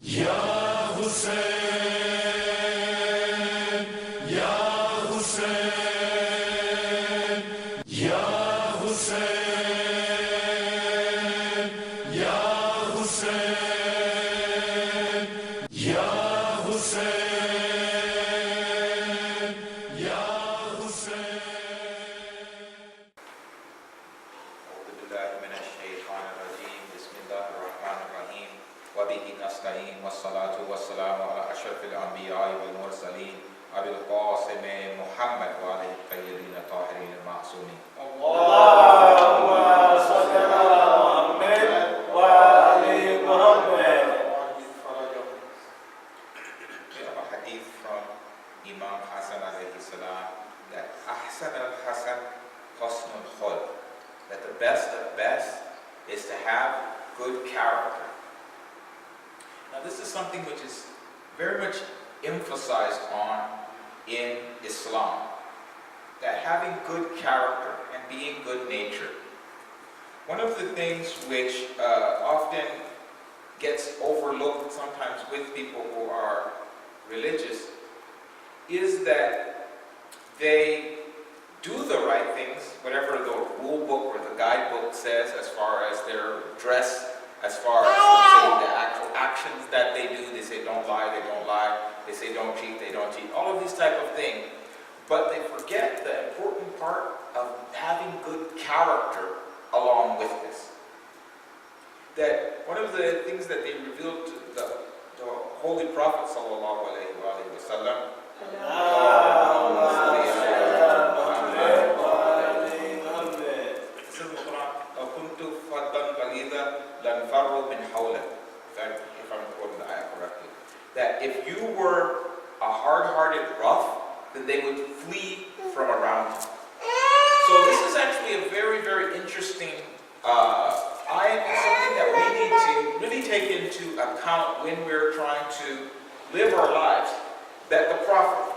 Ya Hussein, Ya Hussein, Ya Hussein, Ya Hussein, Ya Hussein, Ya Hussein. أعوذ بالله من الشيطان الرجيم بسم الله الرحمن الرحيم وبه نستعين والصلاة والسلام على أشرف الأنبياء والمرسلين أبي القاسم محمد وعليه الطيبين الطاهرين المعصومين. اللهم صل على محمد وآل محمد. We have a hadith from Imam Hassan alayhi salam that Ahsan al-Hasan Husnul Khulq, that the best of best is to have good character. Now this is something which is very much emphasized on in Islam, that having good character and being good-natured. One of the things which often gets overlooked sometimes with people who are religious is that they do the right things, whatever the rule book or the guidebook says as far as their dress, as far as say, the actual actions that they do. They say don't lie, they don't lie. They say don't cheat, they don't cheat. All of these type of things. But they forget the important part of having good character along with this. That one of the things that they revealed to the Holy Prophet sallallahu alaihi wasallam, if I'm quoting the ayah correctly, that if you were a hard-hearted rough, then they would flee from around you. So this is actually a very, very interesting ayah, and something that we need to really take into account when we're trying to live our lives. That the Prophet,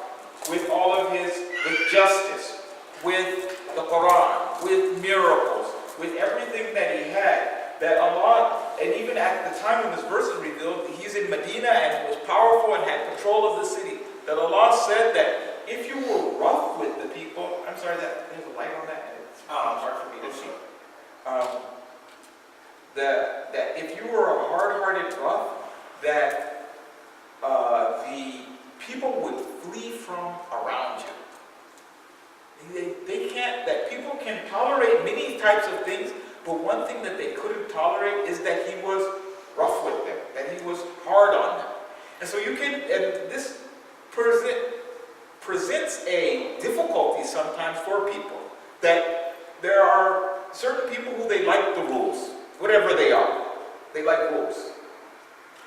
with all of his, with justice, with the Quran, with miracles, with everything that he had, that Allah, and even at the time when this verse is revealed, he's in Medina and was powerful and had control of the city. That Allah said that if you were rough with the people, I'm sorry that there's a light on that, and it's hard for me to see. That if you were a hard-hearted rough, that the people would flee from around you. They can't, that people can tolerate many types of things, but one thing that they couldn't tolerate is that he was rough with them, that he was hard on them. And so you can, and this presents a difficulty sometimes for people, that there are certain people who they like the rules, whatever they are. They like rules.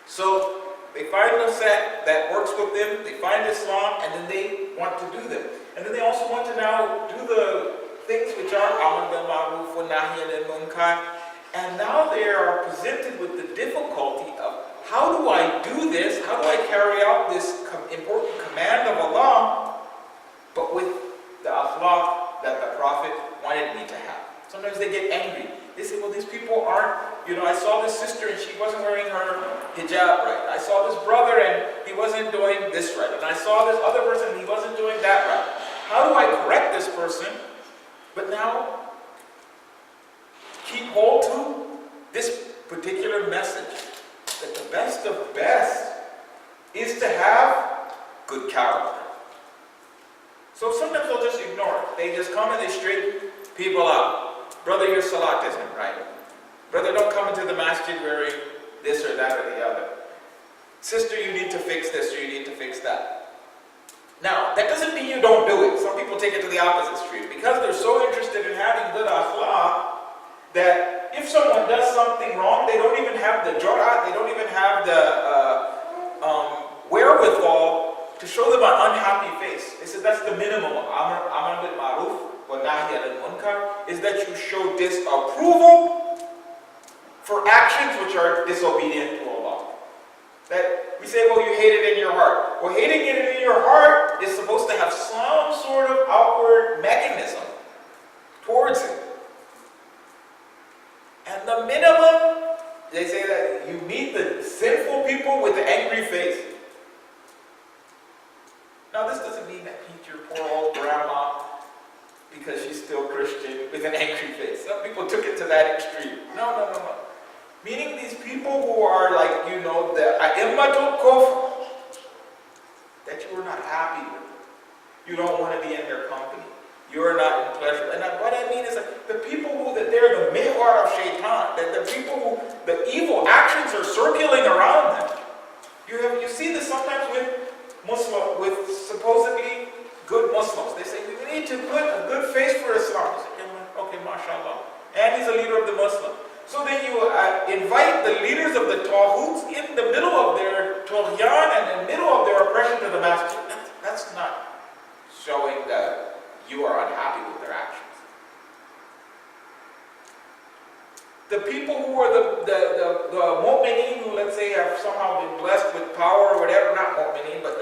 So they find a set that works with them, they find Islam, and then they want to do them. And then they also want to now do the things which are amr bil ma'ruf wa nahy anil munkar. And now they are presented with the difficulty of, how do I do this? How do I carry out this important command of Allah, but with the akhlaq that the Prophet wanted me to have? Sometimes they get angry. They say, well, these people aren't, I saw this sister and she wasn't wearing her hijab right. I saw this brother and he wasn't doing this right. And I saw this other person and he wasn't doing that right. How do I correct this person, but now keep hold to this particular message, that the best of best is to have good character. So sometimes they'll just ignore it. They just come and they straighten people out. Brother, your salat isn't right. Brother, don't come into the masjid wearing this or that or the other. Sister, you need to fix this or you need to fix that. Now, that doesn't mean you don't do it. Some people take it to the opposite extreme. Because they're so interested in having good akhlaq, that if someone does something wrong, they don't even have the jur'at, they don't even have the wherewithal to show them an unhappy face. They said that's the minimum of amr bil ma'ruf wa nahy anil munkar, is that you show disapproval for actions which are disobedient to Allah. That we say, well, you hate it in your heart. Well, hating it in your heart is supposed to have some sort of outward mechanism towards it. And the minimum they say that you meet the sinful people with the angry face. Now this doesn't mean that meet your poor old grandma because she's still Christian with an angry face. Some people took it to that extreme. No. Meaning these people who are like, the a'immatul kufr, that you are not happy with. You don't want to be in their company. You are not in pleasure. And what I mean is that the people who, that they're the mihwar of shaitan, that the people who, the evil actions are circulating around them. You see this sometimes with supposedly good Muslims. They say, we need to put a good face for Islam. You say, okay, mashallah. And he's a leader of the Muslim. So then you invite the leaders of the Tawhuts in the middle of their tughyan and in the middle of their oppression to the masjid. That's not showing that you are unhappy with their actions. The people who are the mu'mineen, who let's say have somehow been blessed with power or whatever, not mu'mineen, but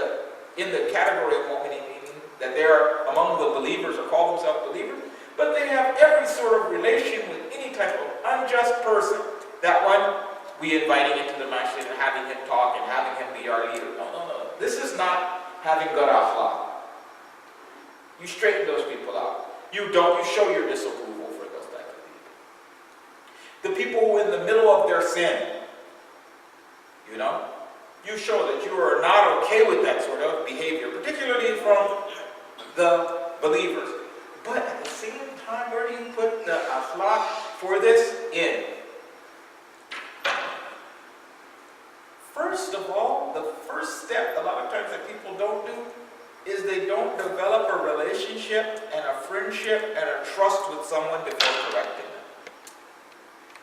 in the category of mu'mineen, meaning that they're among the believers or call themselves believers, but they have every sort of relation with any type of unjust person. That one, we invite him into the masjid and having him talk and having him be our leader. No. This is not having good akhlaq. You straighten those people out. You show your disapproval for those type of people. The people who are in the middle of their sin, you show that you are not okay with that sort of behavior, particularly from the believers. But at the same time, where do you put the akhlaq for this in? First of all, the first step, a lot of times that people don't do, is they don't develop a relationship and a friendship and a trust with someone before correcting them.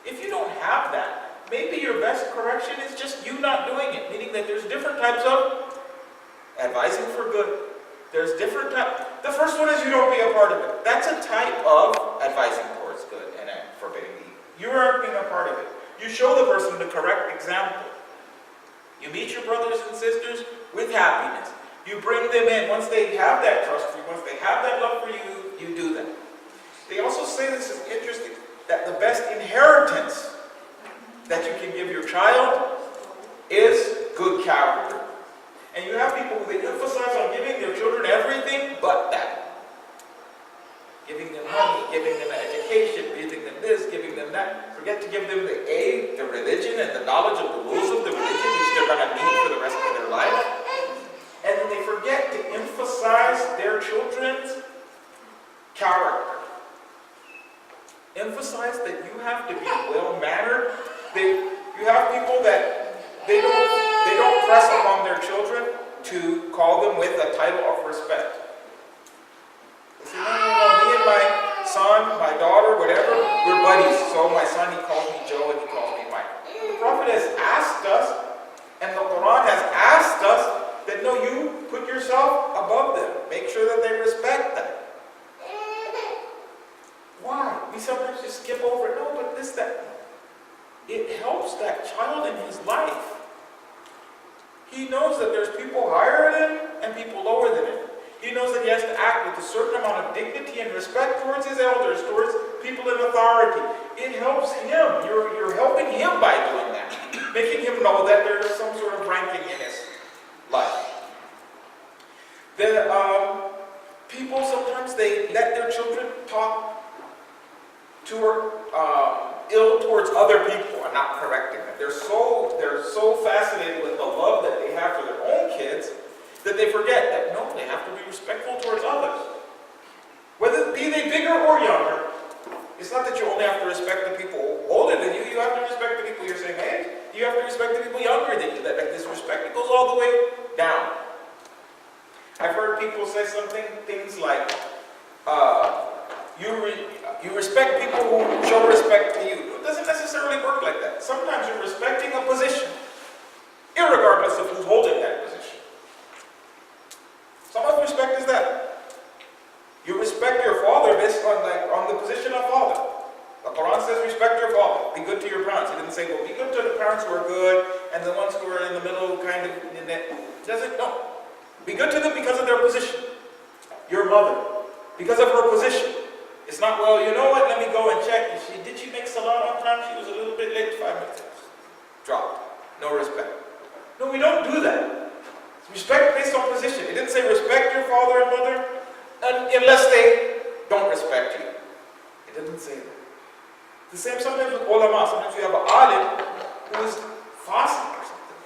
If you don't have that, maybe your best correction is just you not doing it, meaning that there's different types of advising for good. There's different types. The first one is you don't be a part of it. That's a type of advising towards good and forbidding evil. You aren't being a part of it. You show the person the correct example. You meet your brothers and sisters with happiness. You bring them in. Once they have that trust for you, once they have that love for you, you do that. They also say, this is interesting, that the best inheritance that you can give your child is good character. And you have people who they emphasize on giving their children everything but that. Giving them money, giving them an education, giving them this, giving them that. Forget to give them the religion and the knowledge of the rules of the religion, which they're going to need for the rest of their life. And then they forget to emphasize their children's character. Emphasize that you have to be well-mannered. You have people that they don't press upon their children to call them with a title of respect. They say, no, me and my son, my daughter, whatever, we're buddies. So my son, he calls me Joe and he calls me Mike. The Prophet has asked us, and the Quran has asked us, that no, you put yourself above them. Make sure that they respect that. Why? We sometimes just skip over it. No, but this, that. It helps that child in his life. He knows that there's people higher than him and people lower than him. He knows that he has to act with a certain amount of dignity and respect towards his elders, towards people in authority. It helps him. You're helping him by doing that. Making him know that there's some sort of ranking in his life. People sometimes they let their children talk ill towards other people and not correcting them. They're so fascinated with the love that they have for their own kids that they forget that no, they have to be respectful towards others. Whether be they bigger or younger. It's not that you only have to respect the people older than you. You have to respect the people your same age. You have to respect the people younger than you. That this respect, it goes all the way down. I've heard people say things like, you respect people who show respect to you. It doesn't necessarily work like that. Sometimes you're respecting a position, irregardless of who's holding that position. Some of respect is that. You respect your father based on the position of father. The Quran says respect your father. Be good to your parents. It didn't say, well, be good to the parents who are good and the ones who are in the middle kind of, it doesn't, no. Be good to them because of their position. Your mother, because of her position. It's not, well, you know what, let me go and check. Did she make salat on time? She was a little bit late, 5 minutes. dropped. No respect. No, we don't do that. It's respect based on position. It didn't say respect your father and mother unless they don't respect you. It didn't say that. The same sometimes with ulama. Sometimes you have an alim who is fasik or something.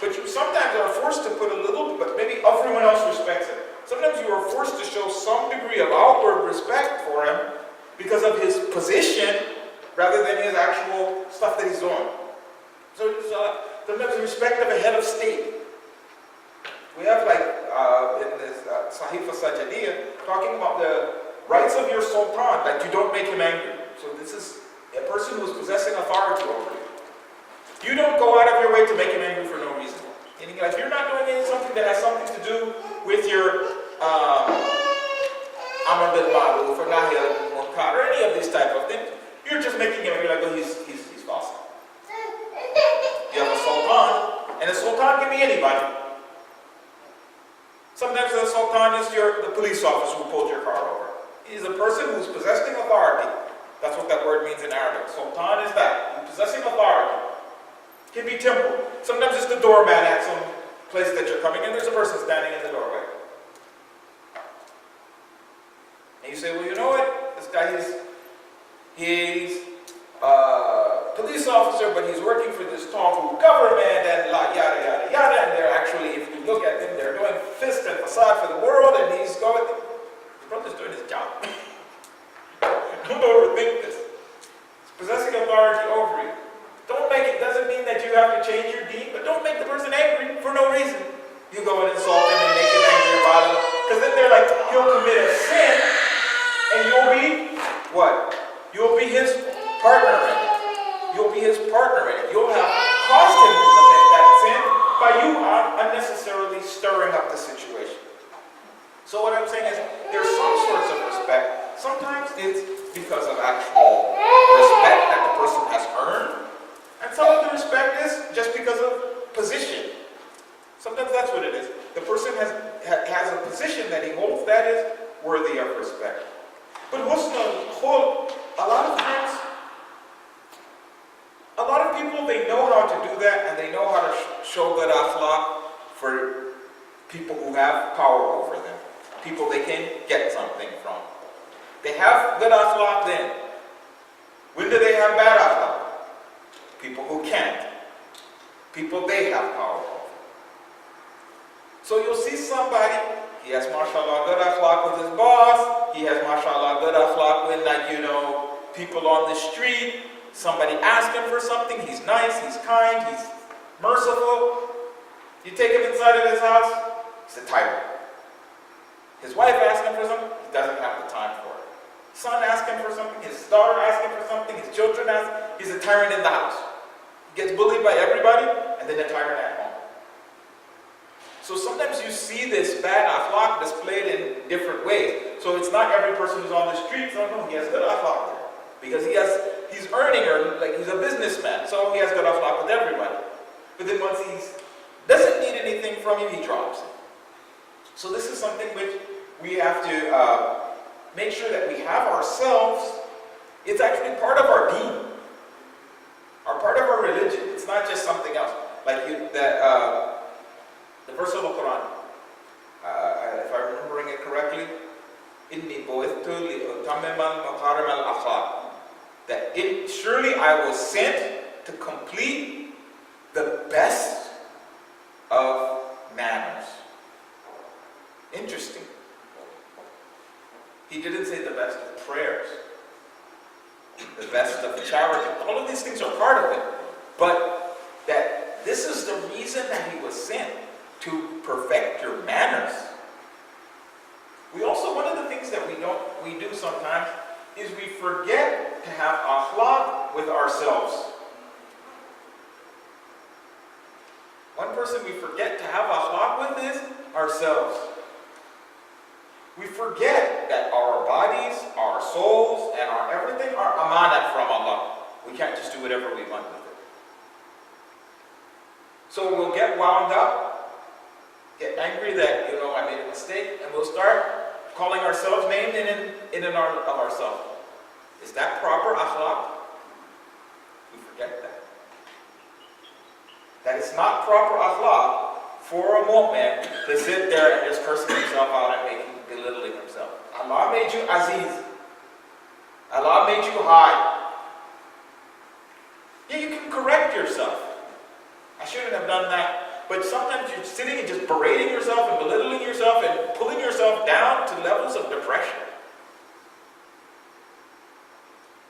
But you sometimes are forced to put a little, but maybe everyone else respects it. Sometimes you are forced to show some degree of outward respect for him because of his position rather than his actual stuff that he's doing. So sometimes the respect of a head of state. We have in this Sahifa Sajadiyah talking about the rights of your sultan, like you don't make him angry. So this is a person who is possessing authority over you. You don't go out of your way to make him angry for no reason. Meaning, like, you're not doing something that has something to do with your Amr bil Ma'ruf or Nahy al Munkar or any of these type of things. You're just making him angry, like, oh, he's false. You have a sultan, and a sultan can be anybody. Sometimes the sultan is the police officer who pulled your car over. He's a person who's possessing authority. That's what that word means in Arabic. Sultan is that. He's possessing authority. It can be temporal. Sometimes it's the doorman at some place that you're coming in. There's a person standing in the doorway. And you say, well, you know what? This guy, he's a police officer, but he's working for this tall government and yada, yada, yada. And they're actually, if you look at them, they're doing fist and facade for the world, and he's going, his brother's doing his job. Don't overthink this. It's possessing authority over you. Don't make it, doesn't mean that you have to change your deed, but don't make the person angry for no reason. You go and insult him and make him angry about it. Because then they're like, he'll commit a sin, and you'll be, what? You'll be his partner in it. You'll be his partner in it. You'll have caused him to commit that sin by you unnecessarily stirring up the situation. So what I'm saying is, there's some sorts of respect. Sometimes it's because of actual respect that the person has earned. And some of the respect is just because of position. Sometimes that's what it is. The person has a position that he holds that is worthy of respect. But husn al-khulq, a lot of times, a lot of people, they know how to do that, and they know how to show good akhlaq for people who have power over them. People they can get something from. They have good akhlaq then. When do they have bad akhlaq? People who can't. People they have power over. So you'll see somebody, he has mashallah good akhlaq with his boss, he has mashallah good akhlaq with people on the street, somebody asks him for something, he's nice, he's kind, he's merciful. You take him inside of his house, he's a tyrant. His wife asks him for something, he doesn't have the time for it. Son asks him for something, his daughter asks him for something, his children ask, he's a tyrant in the house. He gets bullied by everybody, and then a tyrant at home. So sometimes you see this bad akhlaq displayed in different ways. So it's not every person who's on the street, no, he has good akhlaq there. Because he's earning, or like he's a businessman, so he has good akhlaq with everybody. But then once he doesn't need anything from you, he drops it. So this is something which we have to make sure that we have ourselves. It's actually part of our deen, or part of our religion. It's not just something else. Like the verse of the Quran, if I'm remembering it correctly, إِنِّي بُعِثْتُ لِأُتَمِّمَ مَكَارِمَ الْأَخْلَاقِ, that surely I was sent to complete the best of manners. Interesting. He didn't say the best of prayers, the best of charity. All of these things are part of it. But that this is the reason that he was sent, to perfect your manners. We also, one of the things that we do sometimes is we forget to have akhlaq with ourselves. One person we forget to have akhlaq with is ourselves. We forget that our bodies, our souls, and our everything are amanat from Allah. We can't just do whatever we want with it. So we'll get wound up, get angry that, I made a mistake, and we'll start calling ourselves names in and of ourselves. Is that proper akhlaq? We forget that. That it's not proper akhlaq for a mu'min to sit there and just cursing himself out and belittling himself. Allah made you aziz. Allah made you high. Yeah, you can correct yourself. I shouldn't have done that. But sometimes you're sitting and just berating yourself and belittling yourself and pulling yourself down to levels of depression.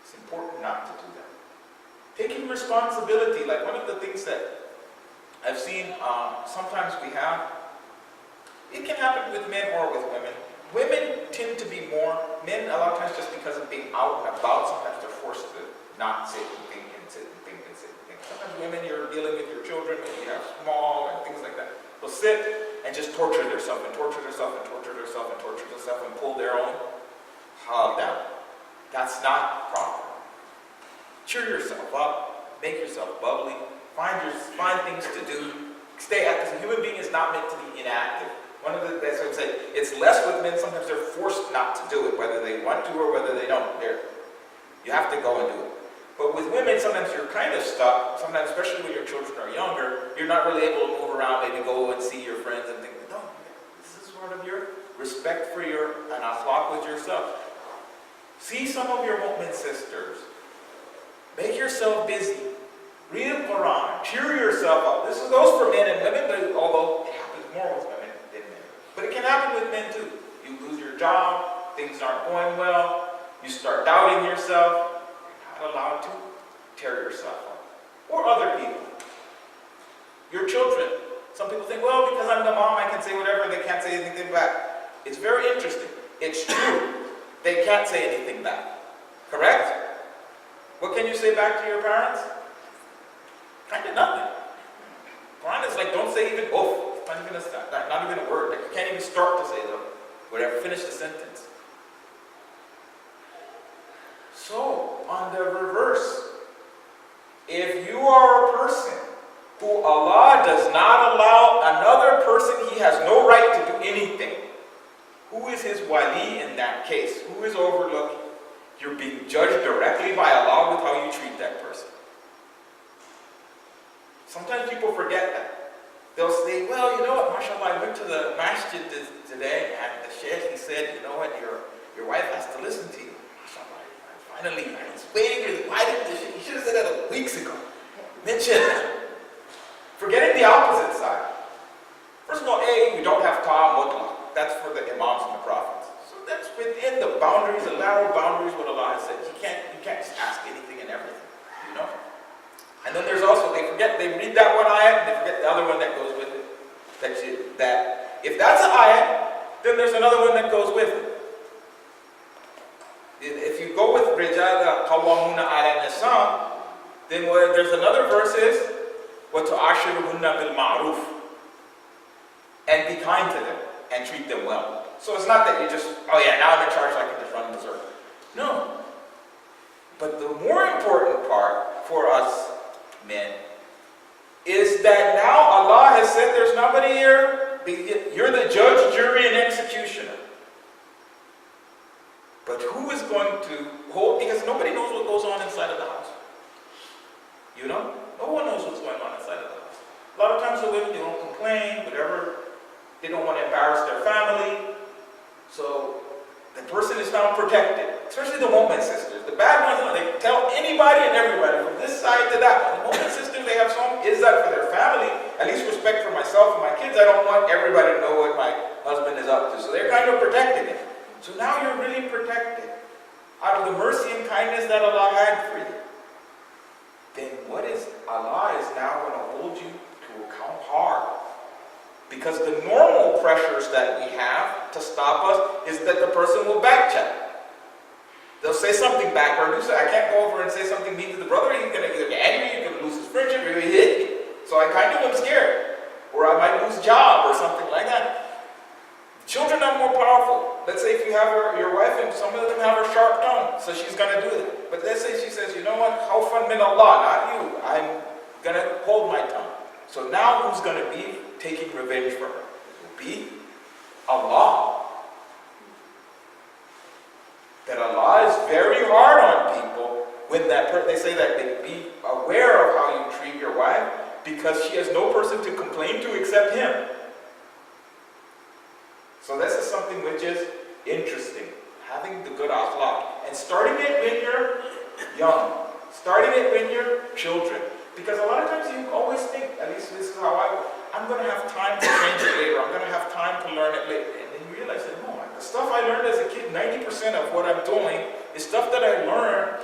It's important not to do that. Taking responsibility, like one of the things that I've seen sometimes we have, it can happen with men or with women. Women tend to be more, men a lot of times just because of being out and about, sometimes they're forced to not sit and think and sit and think and sit and think. Sometimes women, you're dealing with your children, maybe you have small and things like that. They'll sit and just torture themselves and torture themselves and torture themselves and torture themselves and pull their own hog down. That's not proper. Cheer yourself up, make yourself bubbly, find things to do, stay active. A human being is not meant to be inactive. One of the things I would say, it's less with men, sometimes they're forced not to do it, whether they want to or whether they don't. You have to go and do it. But with women, sometimes you're kind of stuck, sometimes especially when your children are younger, you're not really able to move around, maybe go and see your friends and think, no, this is part of your respect for your, and akhlaq with yourself. See some of your mu'min sisters. Make yourself busy. Read the Quran. Cheer yourself up. This goes for men and women, but although it happens more with women than men. But it can happen with men too. You lose your job, things aren't going well, you start doubting yourself, you're not allowed to tear yourself up. Or other people. Your children. Some people think, well, because I'm the mom, I can say whatever, they can't say anything back. It's very interesting. It's true. They can't say anything back. Correct? What can you say back to your parents? Kind of nothing. Quran is like, don't say even oof. Not even a word. Like, you can't even start to say them. Whatever, finish the sentence. So, on the reverse, if you are a person who Allah does not allow another person, he has no right to do anything. Who is his wali in that case? Who is overlooking? You're being judged directly by Allah with how you treat that person. Sometimes people forget that. They'll say, well, you know what, mashallah, I went to the masjid today and the sheikh, he said, you know what, your wife has to listen to you. Mashallah, finally, I was waiting, why didn't the sheikh, he should have said that weeks ago. Mention that. Forgetting the opposite side. First of all, we don't have ta'am mutlaq. That's for the imams and the prophets. So that's within the boundaries, the narrow boundaries, what Allah has said. You can't just ask anything and everything, you know? And then there's also, they read that one ayat, and they forget the other one that goes with it. That if that's an ayat, then there's another one that goes with it. If you go with Rijal Qawwamuna ala Nisa, then there's another verse is وَتُعَاشِرُهُنَّ بِالْمَعْرُوفِ, and be kind to them and treat them well. So it's not that you just, oh yeah, now I'm in charge, so I can just run the circle. No. But the more important part for us men is that now Allah has said there's nobody here, you're the judge, jury, and executioner. But who is going to hold, because nobody knows what goes on inside of the house. You know? No one knows what's going on inside of the house. A lot of times the women, they don't complain, whatever. They don't want to embarrass their family. So the person is found protected. Especially the mu'min sisters. The bad ones, they tell anybody and everybody from this side to that one. The mu'min sisters, they have some izzat for their family. At least respect for myself and my kids. I don't want everybody to know what my husband is up to. So they're kind of protecting it. So now you're really protected. Out of the mercy and kindness that Allah had for you. Then what is, Allah is now going to hold you to account hard. Because the normal pressures that we have to stop us is that the person will backcheck. They'll say something back, or do say, I can't go over and say something mean to the brother. He's going to either get angry, he's going to lose his friendship, or he'll hit me. So I kind of am scared. Or I might lose a job or something like that. Children are more powerful. Let's say if you have your wife, and some of them have a sharp tongue, so she's going to do that. But let's say she says, you know what, khawfan min Allah, not you. I'm going to hold my tongue. So now who's going to be taking revenge for her? It will be Allah. That Allah is very hard on people when they say that they be aware of how you treat your wife, because because she has no person to complain to except him. So this is something which is interesting. Having the good akhlaq. And starting it when you're young. Starting it when you're children. Because a lot of times you always think, at least this is how I'm going to have time to change it later. I'm going to have time to learn it later. And then you realize that, no, the stuff I learned as a kid, 90% of what I'm doing is stuff that I learned,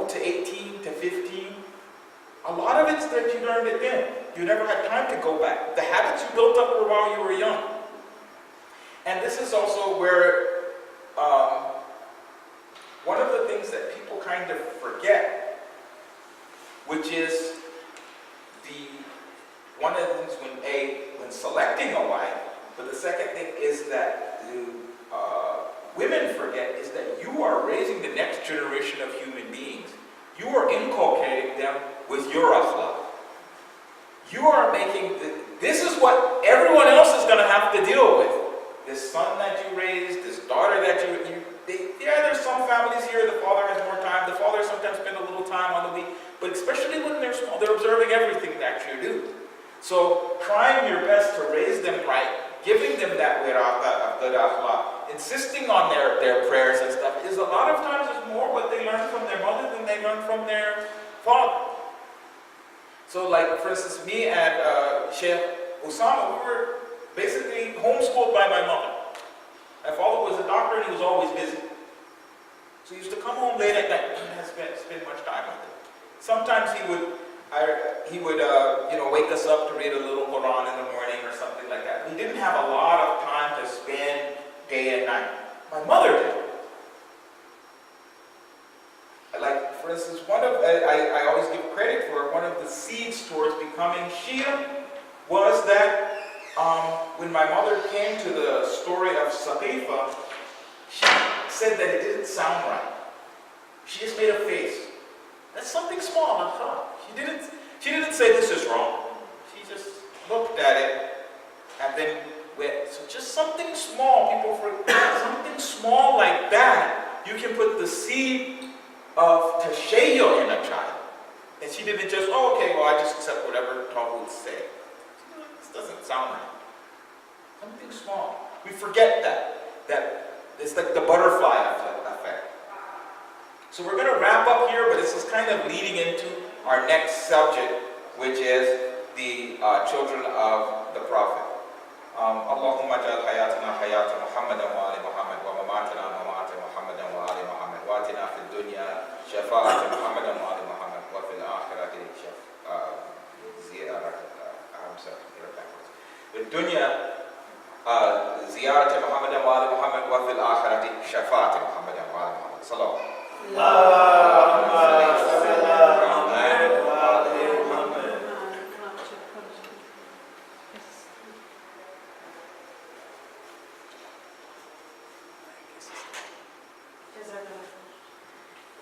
to 18, to 15. A lot of it's that you learned it then. You never had time to go back. The habits you built up were while you were young. And this is also where one of the things that people kind of forget, which is one of the things when selecting a wife, but the second thing is that women forget is that you are raising the next generation of human beings. You are inculcating them with your akhlaq. You are making, this is what everyone else is going to have to deal with. This son that you raised, this daughter that there's some families here, the father has more time, the father sometimes spends a little time on the week, but especially when they're small, they're observing everything that you do. So trying your best to raise them right, giving them that good akhlaq, insisting on their prayers and stuff, is a lot of times is more what they learn from their mother than they learn from their father. So like, for instance, me and Sheikh Osama, we were basically homeschooled by my mother. My father was a doctor and he was always busy. So he used to come home late at night. He didn't spend much time with it. Sometimes he would wake us up to read a little Quran in the morning or something like that. He didn't have a lot of time to spend day and night. My mother did. Like, for instance, I always give credit for one of the seeds towards becoming Shia was that when my mother came to the story of Saqifa, she said that it didn't sound right. She just made a face. That's something small, I thought. She didn't say this is wrong. She just looked at it and then went. So just something small, people forget. Something small like that, you can put the seed of tashayyu in a child. And she didn't just, I just accept whatever Tawhid say. This doesn't sound right. Something small. We forget that it's like the butterfly effect. So we're going to wrap up here, but this is kind of leading into our next subject, which is the children of the Prophet. Allahumma jal hayatana hayata Muhammadan wa ali Muhammad wa mamatana mamata Muhammadan wa ali Muhammad wa atina fid dunya shafa'at Muhammadan wa ali Muhammad wa fil akhirati ziyarat الدنيا زيارة محمد وآل محمد وفي الآخرة شفاعة محمد وآل محمد صلى الله عليه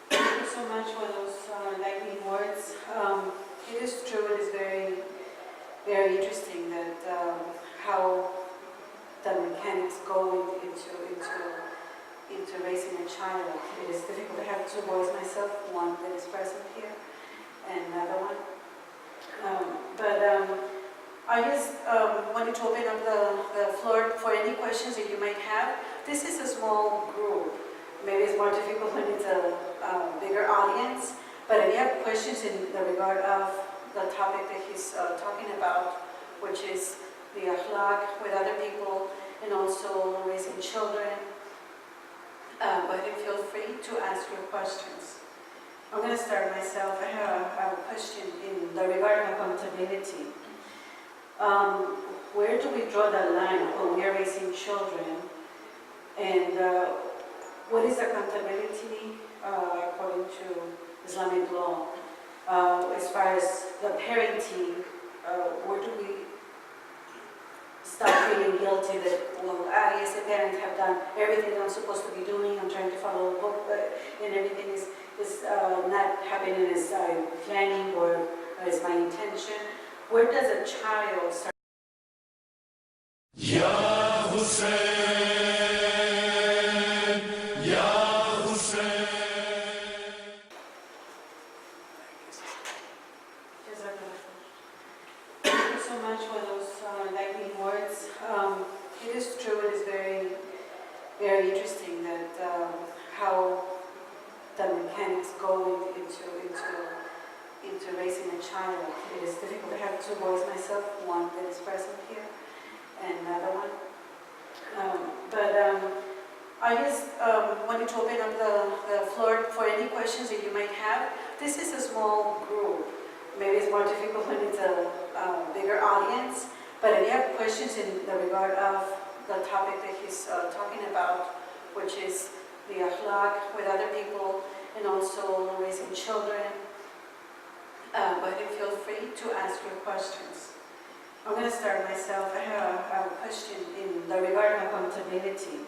Thank you so much for those enlightening words. It is true, it is very, very interesting that how the mechanics go into raising a child. It is difficult. I have two boys myself, one that is present here and another one. I just wanted to open up the floor for any questions that you might have. This is a small group. Maybe it's more difficult when it's a bigger audience, but if you have questions in the regard of the topic that he's talking about, which is the akhlaq with other people and also raising children, go ahead and feel free to ask your questions. I'm going to start myself. I have a question in the regard of accountability. Where do we draw the line when we are raising children? And what is accountability according to Islamic law? As far as the parenting, where do we stop feeling guilty that, I as a parent have done everything I'm supposed to be doing, I'm trying to follow the book, and everything is not happening as I'm planning or as my intention. Where does a child start? Ya Hussein, Ya Hussein. so much for those enlightening words. It is true, it is very, very interesting that how the mechanics go into raising a child. It is difficult. I have two boys myself, one that is present here and another one. I just wanted to open up the floor for any questions that you might have. This is a small group. Maybe it's more difficult when it's a bigger audience, but if you have questions in the regard of the topic that he's talking about, which is the akhlaq with other people and also raising children, go ahead and feel free to ask your questions. I'm going to start myself. I have a question in the regard of accountability.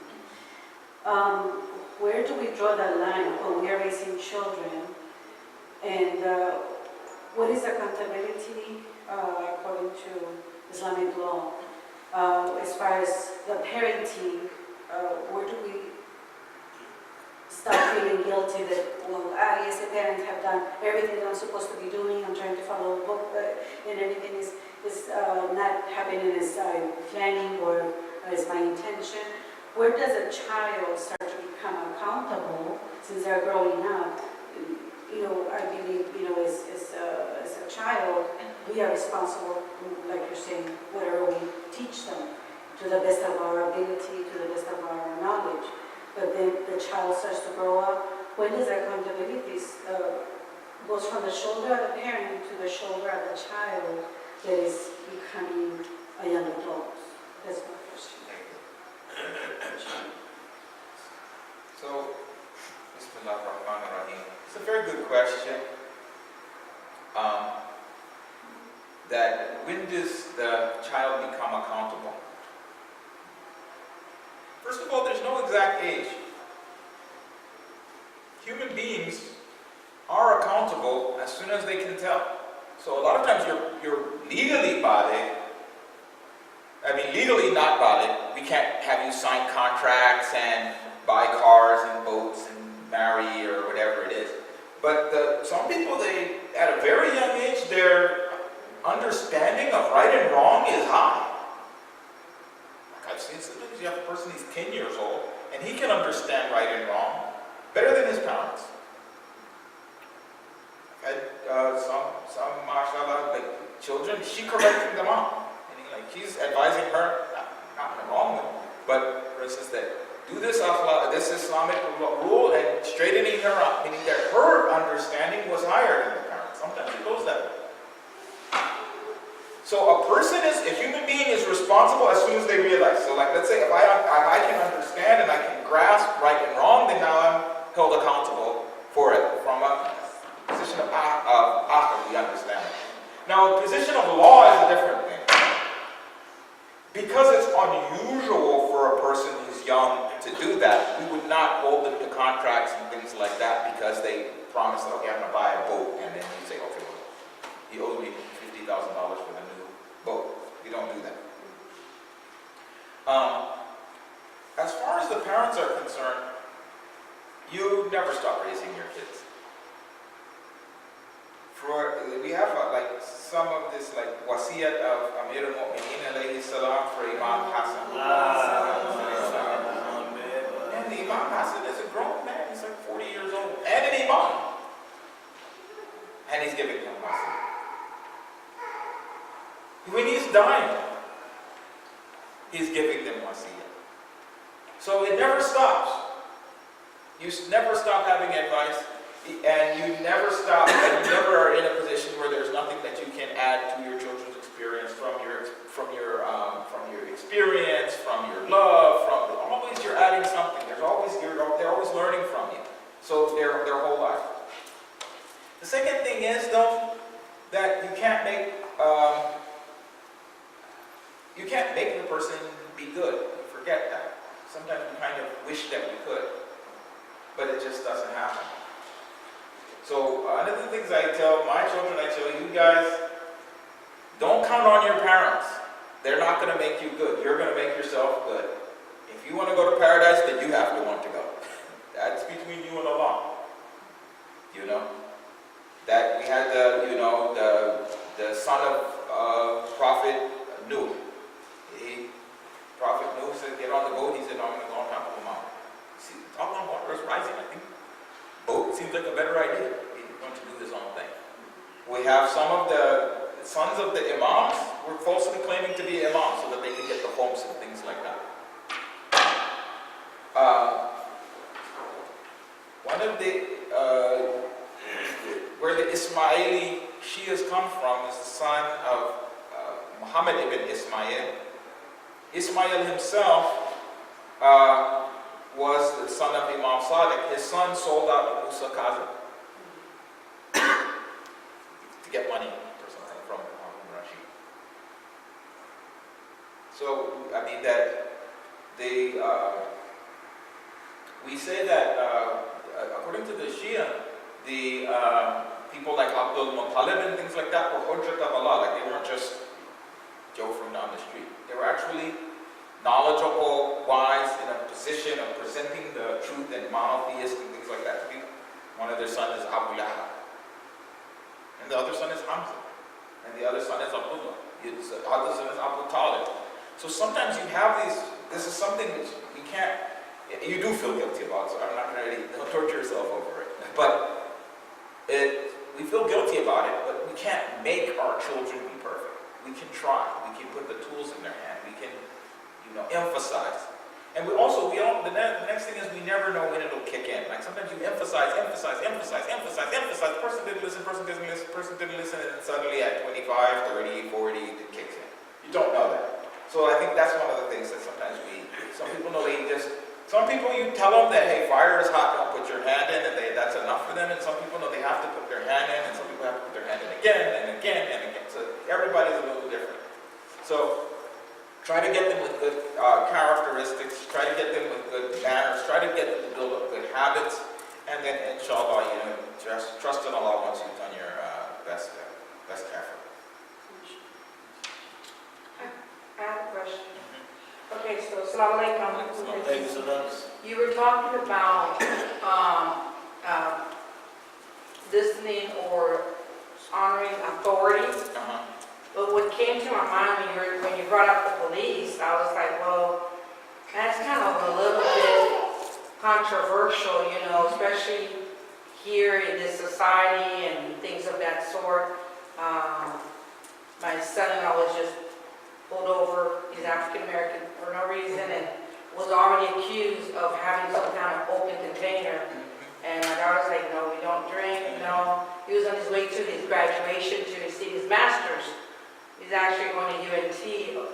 Where do we draw the line when we are raising children? And what is accountability according to Islamic law? As far as the parenting, where do we stop feeling guilty that, well, yes, the parents have done everything that I'm supposed to be doing, I'm trying to follow the book, and everything is not happening as I'm planning or as my intention. Where does a child start to become accountable since they're growing up? I believe, as a child, we are responsible, like you're saying, whatever we teach them, to the best of our ability, to the best of our knowledge. But then the child starts to grow up. When does accountability goes from the shoulder of the parent to the shoulder of the child that is becoming a young adult? That's my question. So, Bismillah ar-Rahman ar-Rahim. It's a very good question. That when does the child become accountable? First of all, there's no exact age. Human beings are accountable as soon as they can tell. So a lot of times you're legally baligh. I mean, legally not baligh. We can't have you sign contracts and buy cars and boats and marry or whatever it is. But some people, at a very young age, their understanding of right and wrong is high. Like I've seen sometimes you have a person, he's 10 years old, and he can understand right and wrong better than his parents. Some mashallah, like children, she correcting the mom. And he's advising her, not in the wrong way, but for instance, that do this Islamic rule and straightening her up, meaning that her understanding was higher than the parents. Sometimes it goes that way. So a human being is responsible as soon as they realize. So like, let's say if I can understand and I can grasp right and wrong, then now I'm held accountable for it from a position of we understand. Now a position of law is a different thing. Because it's unusual for a person who's young to do that, we would not hold them to contracts and things like that because they promise that, okay, I'm going to buy a boat, and then you say, okay, well, he owes me $50,000 for the new boat. We don't do that. As far as the parents are concerned, you never stop raising your kids. We have some of this wasiyat of Amir al-Mu'mineen alayhi salam for Imam Hassan. And the Imam Hassan is a grown man. He's like 40 years old. And an Imam. And he's giving him wasiyat. When he's dying, he's giving them wasiyat. So it never stops. You never stop having advice. And you never stop, and you never are in a position where there's nothing that you can add to your children's experience from your experience, from your love, always you're adding something. They're always learning from you. So their whole life. The second thing is though that you can't make the person be good. You forget that. Sometimes we kind of wish that we could, but it just doesn't happen. So another thing I tell my children, I tell you guys, don't count on your parents. They're not going to make you good. You're going to make yourself good. If you want to go to paradise, then you have to want to go. That's between you and Allah. That we had the son of Prophet be an imam so that they can get the homes and things like that. One of the, where the Ismaili Shias come from is the son of Muhammad ibn Ismail. Ismail himself was the son of Imam Sadiq. His son sold out Musa Kazim to get money or something from Harun Rashid. So, I mean that they, we say that according to the Shia, the people like Abdul Muttalib and things like that were Hujjat of Allah, like they weren't just Joe from down the street. They were actually knowledgeable, wise, in a position of presenting the truth and monotheist and things like that to people. One of their sons is Abu Lahab, and the other son is Hamza, and the other son is Abdullah. The other son is Abu Talib. So sometimes you have these, this is something that you can't, you do feel guilty about, so I'm not going to really, don't torture yourself over it. But we feel guilty about it, but we can't make our children be perfect. We can try, we can put the tools in their hand, we can, emphasize. And we also, the next thing is we never know when it'll kick in. Like sometimes you emphasize, person didn't listen, and then suddenly at 25, 30, 40, it kicks in. You don't know that. So I think that's one of the things that sometimes some people know some people you tell them that, hey, fire is hot, don't put your hand in, and that's enough for them, and some people know they have to put their hand in, and some people have to put their hand in again, and again, and again. So everybody's a little different. So try to get them with good characteristics, try to get them with good manners, try to get them to build up good habits, and then inshallah, just trust in Allah once you've done your best effort. I have a question. Okay, so Assalamu alaikum. Thank you so much. You were talking about listening or honoring authority. But what came to my mind when you brought up the police, I was like, well, that's kind of a little bit controversial, especially here in this society and things of that sort. My son-in-law was just pulled over. He's African American for no reason and was already accused of having some kind of open container. And my daughter's like, no, we don't drink, no. He was on his way to his graduation to receive his master's. He's actually going to UNT,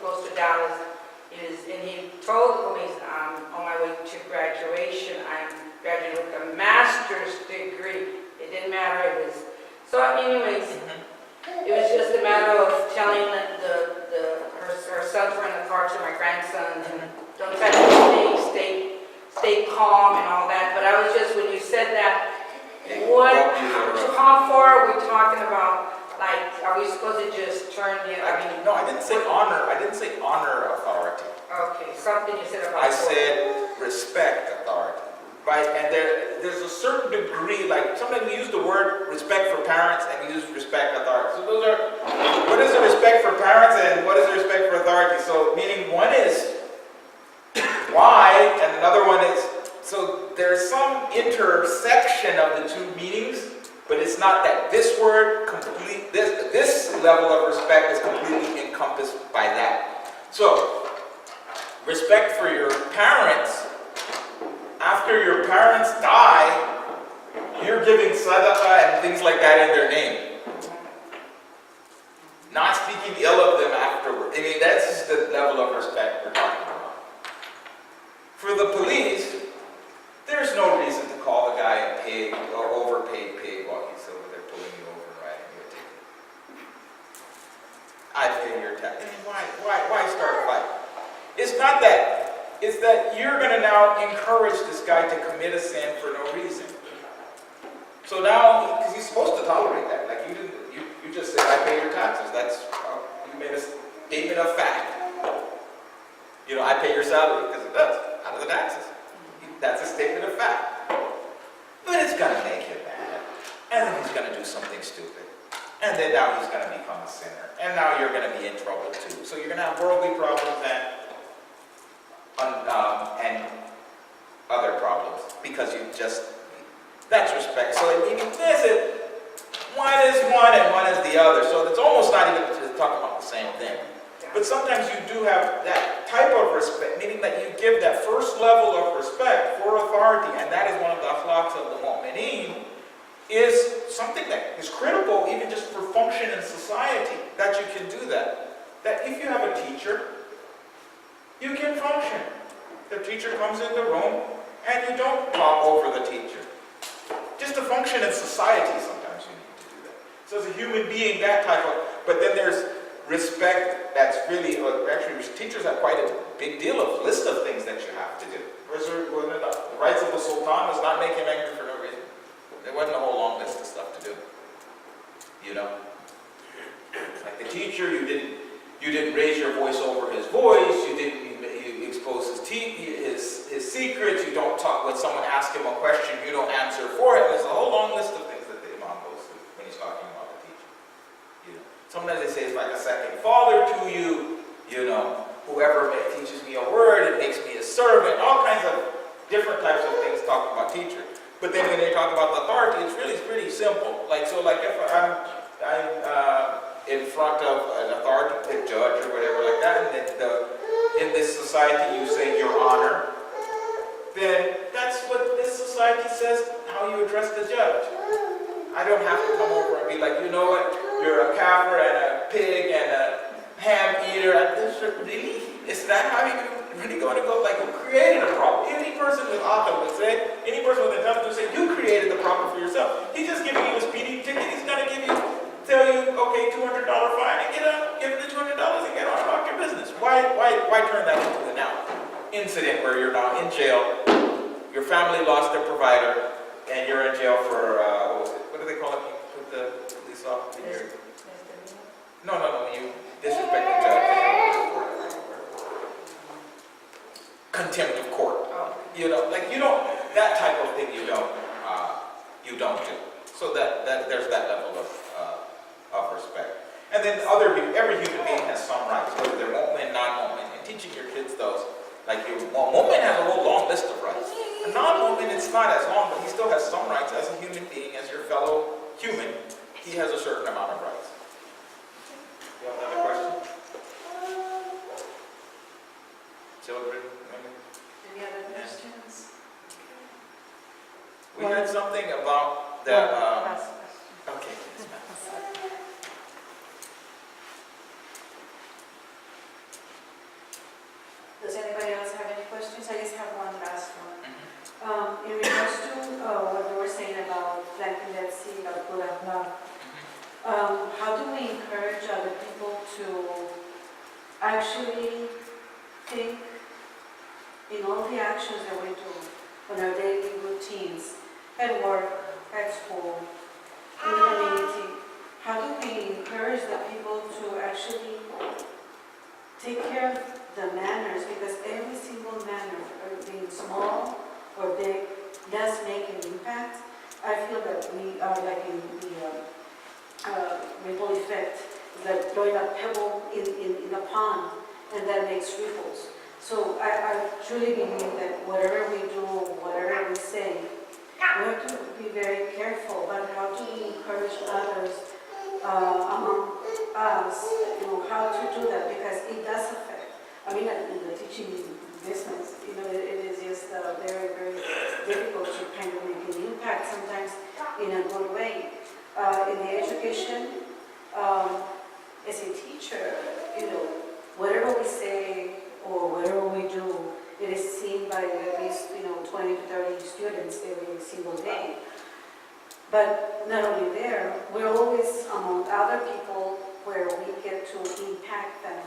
close to Dallas. And he told the police, I'm on my way to graduation. I'm graduating with a master's degree. It didn't matter. So anyways, it was just a matter of telling her sons were in the car to my grandson, and don't touch anything, stay calm and all that. But I was just, when you said that, how far are we talking about? Like, are we supposed to just turn the? No, I didn't say honor. I didn't say honor authority. Okay, something you said about. I said respect authority. Right, and there's a certain degree, like sometimes we use the word respect for parents and we use respect authority. So those are, what is the respect for parents and what is the respect for authority? So meaning one is why and another one is, so there's some intersection of the two meanings, but it's not that this word this level of respect is completely encompassed by that. So respect for your parents. After your parents die, you're giving sadaqah and things like that in their name. Not speaking ill of them afterward. I mean, that's just the level of respect we're talking about. For the police, there's no reason to call the guy a pig or overpaid pig while he's over there pulling you over and writing you a ticket. I pay your tax. I mean, why start a fight? It's not that. It's that you're going to now encourage this guy to commit a sin for no reason. So now, because he's supposed to tolerate that, like you just said, I pay your taxes. That's you made a statement of fact. I pay your salary because it does out of the taxes. That's a statement of fact. But it's going to make him mad, and then he's going to do something stupid, and then now he's going to become a sinner, and now you're going to be in trouble too. So you're going to have worldly problems and other problems because that's respect. So one is one and one is the other. So it's almost not even just talking about the same thing. But sometimes you do have that type of respect, meaning that you give that first level of respect for authority, and that is one of the akhlaqs of the mu'mineen, is something that is critical even just for function in society, that you can do that. That if you have a teacher, you can function. The teacher comes in the room, and you don't talk over the teacher. Just to function in society, sometimes you need to do that. So as a human being, that type of, but then there's respect that's really, actually teachers have quite a big deal of list of things that you have to do. The rights of the sultan was not make him angry for no reason. There wasn't a whole long list of stuff to do. You know? Like the teacher, you didn't raise your voice over his voice, you expose his secrets, you don't talk when someone asks him a question, you don't answer for it. There's a whole long list of things that the imam goes through when he's talking about the teacher. You know? Sometimes they say it's like a second father to you, you know, whoever teaches me a word, it makes me a servant, all kinds of different types of things talking about teacher. But then when they talk about the authority, it's really pretty simple. Like, so like if I'm in front of an authoritative judge or whatever like that, and then in this society you say your honor, then that's what this society says, how you address the judge. I don't have to come over and be like, you know what, you're a kafir and a pig and a ham eater. Really? Is that how you really going to go? Like, who created a problem? Any person with aql would say, any person with intelligence would say, you created the problem for yourself. He's just giving you a speeding ticket. He's going to tell you, okay, $200 fine, and give him the $200 and get on about your business. Why turn that into an incident where you're now in jail, your family lost their provider, and you're in jail for, what do they call it? You put the police off in your... No, when you disrespect the judge. Contempt of court. You know, like you don't, that type of thing you don't do. So that there's that level of respect. And then every human being has some rights, whether they're mu'min, non-mu'min, and teaching your kids those. Like mu'min has a whole long list of rights. A non-mu'min, it's not as long, but he still has some rights as a human being, as your fellow human. He has a certain amount of rights. You have another question? Children? Any other questions? We had something about the... okay. Does anybody else have any questions? I just have one last one. In regards to what you were saying about planting that seed of good and love, how do we encourage other people to actually think in all the actions that we do on our daily routines, at work, at school, in the community? How do we encourage the people to actually take care of the manners? Because every single manner, being small or big, does make an impact. I feel that we are like in the ripple effect, like throwing a pebble in a pond, and that makes ripples. So I truly believe that whatever we do, whatever we say, we have to be very careful about how to encourage others among us, how to do that, because it does affect. I mean, in the teaching business, it is just very, very difficult to kind of make an impact sometimes in a good way. In the education, as a teacher, whatever we say or whatever we do, it is seen by at least 20 to 30 students every single day. But not only there, we're always among other people where we get to impact them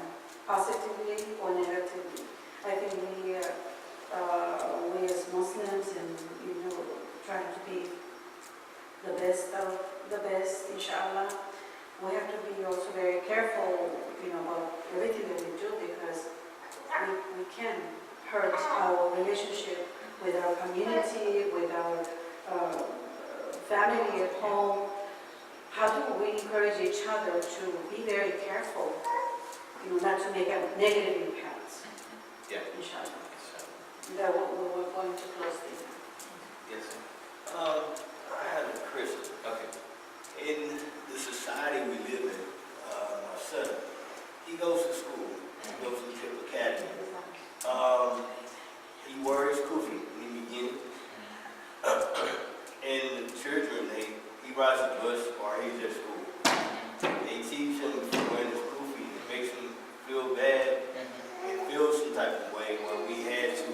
positively or negatively. I think we as Muslims and trying to be the best of the best, inshallah, we have to be also very careful, about everything that we do, because we can hurt our relationship with our community, with our family at home. How do we encourage each other to be very careful, not to make a negative impact? Yeah. Inshallah. That we're going to close this. Yes, sir. I have a question. Okay. In the society we live in, my son, he goes to school. He goes to Tip Academy. He wears kufi in the beginning. And the children, he rides a bus or he's at school. They teach him wearing his kufi. It makes him feel bad. It feels some type of way where we had to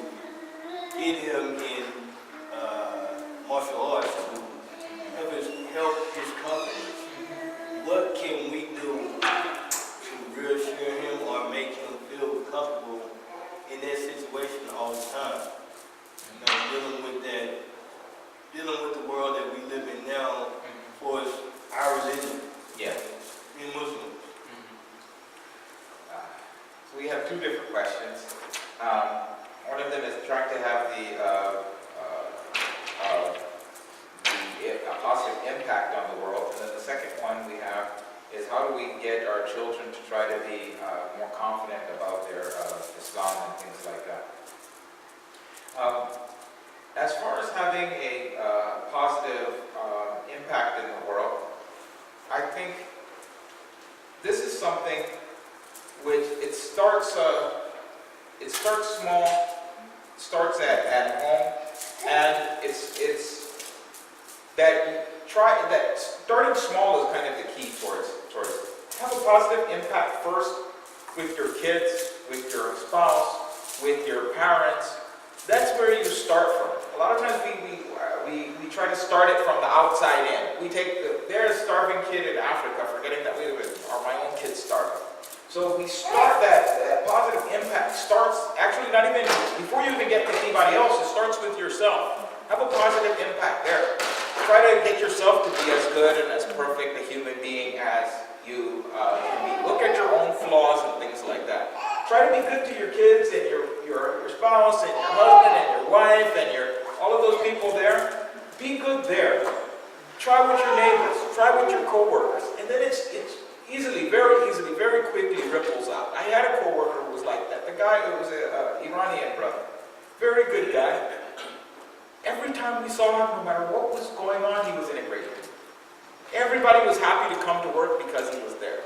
get him in martial arts to help his confidence. What can we do to reassure him or make him feel comfortable in that situation all the time? You know, dealing with the world that we live in now for our religion. Yeah. Being Muslim. So we have two different questions. One of them is trying to have the a positive impact on the world, and then the second one we have is how do we get our children to try to be more confident about their Islam and things like that. As far as having a positive impact in the world, I think this is something which it starts small, starts at home, and it's that starting small is kind of the key towards have a positive impact first with your kids, with your spouse, with your parents. That's where you start from. A lot of times we try to start it from the outside in. We take there's a starving kid in Africa, forgetting that my own kids starving. So we start that positive impact starts actually not even before you even get to anybody else. It starts with yourself. Have a positive impact there. Try to get yourself to be as good and as perfect a human being as you can be. Look at your own flaws and things like that. Try to be good to your kids and your spouse and your husband and your wife and all of those people there. Be good there. Try with your neighbors. Try with your coworkers. And then it's very quickly ripples out. I had a coworker who was like that. The guy who was an Iranian brother. Very good guy. Every time we saw him, no matter what was going on, he was in a great mood. Everybody was happy to come to work because he was there.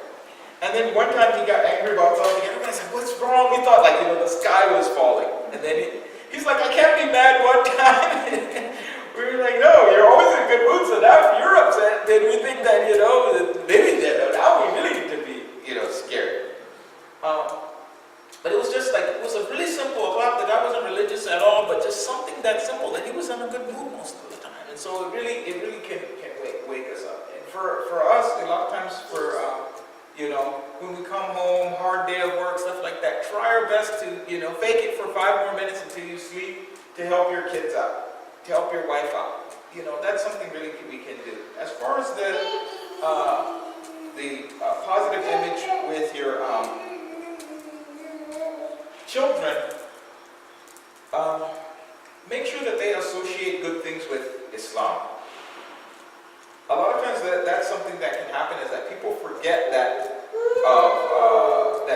And then one time he got angry about something. Everybody said, "What's wrong?" We thought the sky was falling. And then he's like, "I can't be mad one time." We were like, "No, you're always in a good mood. So now if you're upset, then we think that, maybe now we really need to be, scared." But it was just it was a really simple clap. The guy wasn't religious at all, but just something that simple, that he was in a good mood most of the time. And so it really can wake us up. And for us, a lot of times when we come home, hard day of work, stuff like that, try our best to, fake it for 5 more minutes until you sleep to help your kids out, to help your wife out. That's something really we can do. As far as the positive image with your children, make sure that they associate good things with Islam. A lot of times that's something that can happen, is that people forget that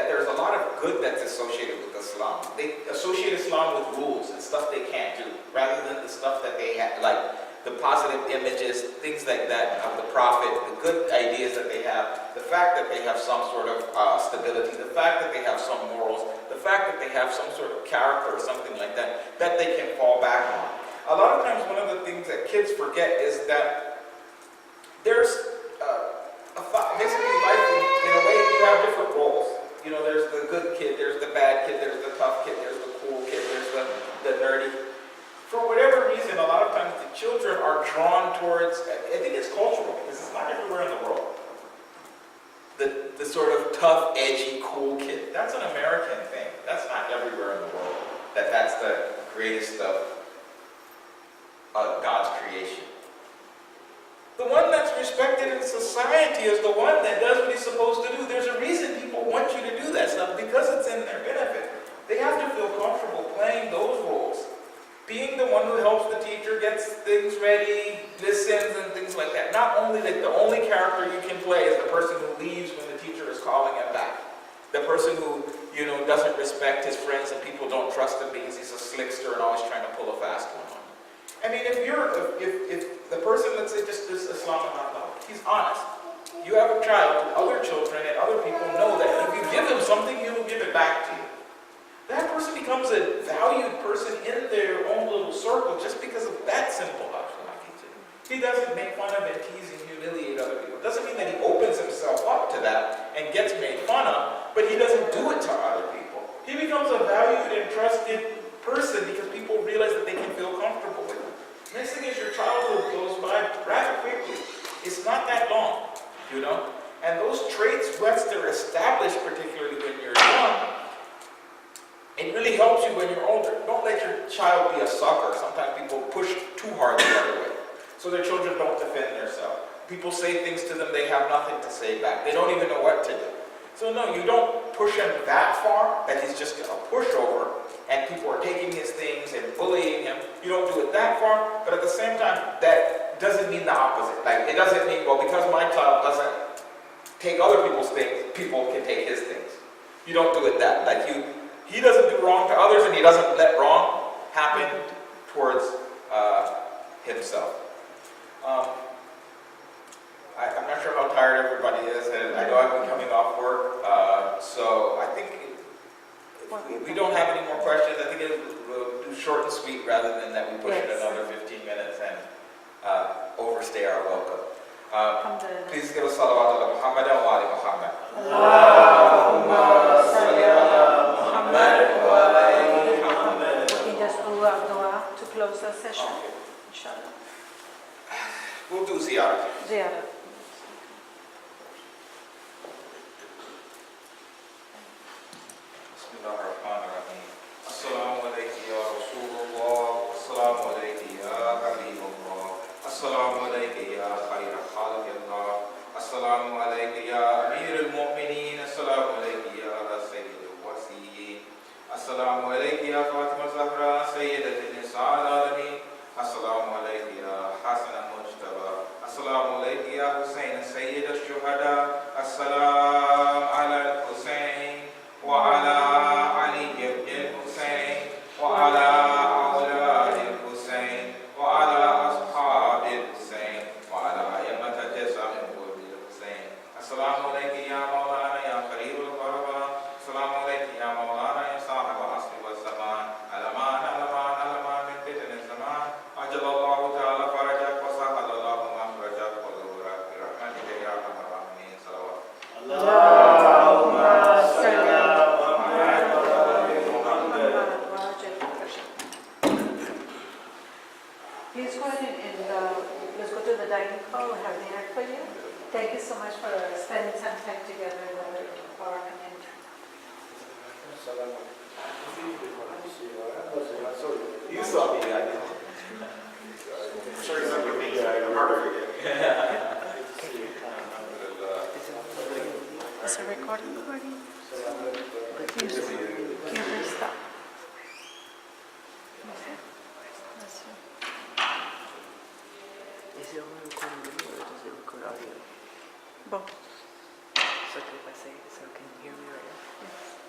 there's a lot of good that's associated with Islam. They associate Islam with rules and stuff they can't do, rather than the stuff that they have, like the positive images, things like that of the Prophet, the good ideas that they have, the fact that they have some sort of stability, the fact that they have some morals, the fact that they have some sort of character or something like that, that they can fall back on. A lot of times one of the things that kids forget is that there's basically life in a way you have different roles. There's the good kid, there's the bad kid, there's the tough kid, there's the cool kid, there's the nerdy. For whatever reason, a lot of times the children are drawn towards, I think it's cultural, because it's not everywhere in the world. The sort of tough, edgy, cool kid. That's an American thing. That's not everywhere in the world. That's the greatest of God's creation. The one that's respected in society is the one that does what he's supposed to do. There's a reason people want you to do that stuff, because it's in their benefit. They have to feel comfortable playing those roles. Being the one who helps the teacher, gets things ready, listens and things like that. Not only that, the only character you can play is the person who leaves when the teacher is calling him back. The person who, doesn't respect his friends and people don't trust him because he's a slickster and always trying to pull a fast one on. I mean, if the person, let's say just this Islam, he's honest. You have a child, other children and other people know that if you give him it back to you. That person becomes a valued person in their own little circle just because of that simple Al-Rasul. He doesn't make fun of and tease and humiliate other people. It doesn't mean that he opens himself up to that and gets made fun of, but he doesn't do it to other people. He becomes a valued and trusted person because people realize that they can feel comfortable with him. Next thing is your childhood goes by rather quickly. It's not that long, you know? And those traits, once they're established, particularly when you're young, it really helps you when you're older. Don't let your child be a sucker. Sometimes people push too hard the other way, so their children don't defend themselves. People say things to them, they have nothing to say back. They don't even know what to do. So no, you don't push him that far that he's just a pushover and people are taking his things and bullying him. You don't do it that far, but at the same time, that doesn't mean the opposite. Like, it doesn't mean, well, because my child doesn't take other people's things, people can take his things. You don't do it that. Like, he doesn't do wrong to others and he doesn't let wrong happen towards himself. I'm not sure how tired everybody is, and I know I've been coming off work, so I think if we don't have any more questions. I think we'll do short and sweet rather than that we push it another 15 minutes and overstay our welcome. Please give us salawat ala Muhammad wa ali Muhammad. Allahumma salli ala Muhammad wa ali Muhammad. We can just do a dua to close the session, inshallah. We'll do ziyarah. Ziyarah. Bismillahirrahmanirrahim. Assalamu alaikum ya Rasulullah. Assalamu alaikum ya Habibullah. Assalamu alaikum ya khayra khalqillah. Assalamu alaikum ya Amir al-Mu'mineen. Assalamu alaikum ya Sayyid al-Wasiyin. Assalamu alaikum ya Fatima Zahra, Sayyidat al-Nisa al-Alamin. Assalamu alaikum ya Hasan al-Mujtaba. Assalamu alaikum ya Hussein, Sayyid al-Shuhada. Assalamu ala al-Hussein wa ala Ali ibn al-Hussein wa ala awlad al-Hussein wa ala ashab al-Hussein wa ala ayyamat al-Jasam al-Hussein. Assalamu alaikum ya Maulana ya Qarib al-Qaraba. Assalamu alaikum ya Maulana ya Sahib al-Asr wa zaman. Alaman, alaman, alaman min fitan al-zaman. Ajalallahu ta'ala farajak wa sahalallahu mahrajak wa zuhurak bi rahmatika ya arhamar rahimin. Salawat. Allahumma salli ala Muhammad wa ali Muhammad. Please go ahead and let's go to the dining hall. We have dinner for you. Thank you so much for spending some time together for our community. You saw me, I did. I'm sure it's under me. I'm harder to get. Is it recording? Camera stop. Okay. Let's see. Is it only recording video or does it record audio? Both. So if I say so, can you hear me right now? Yes.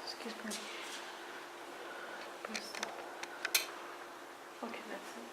Excuse me. Press stop. Okay, that's it.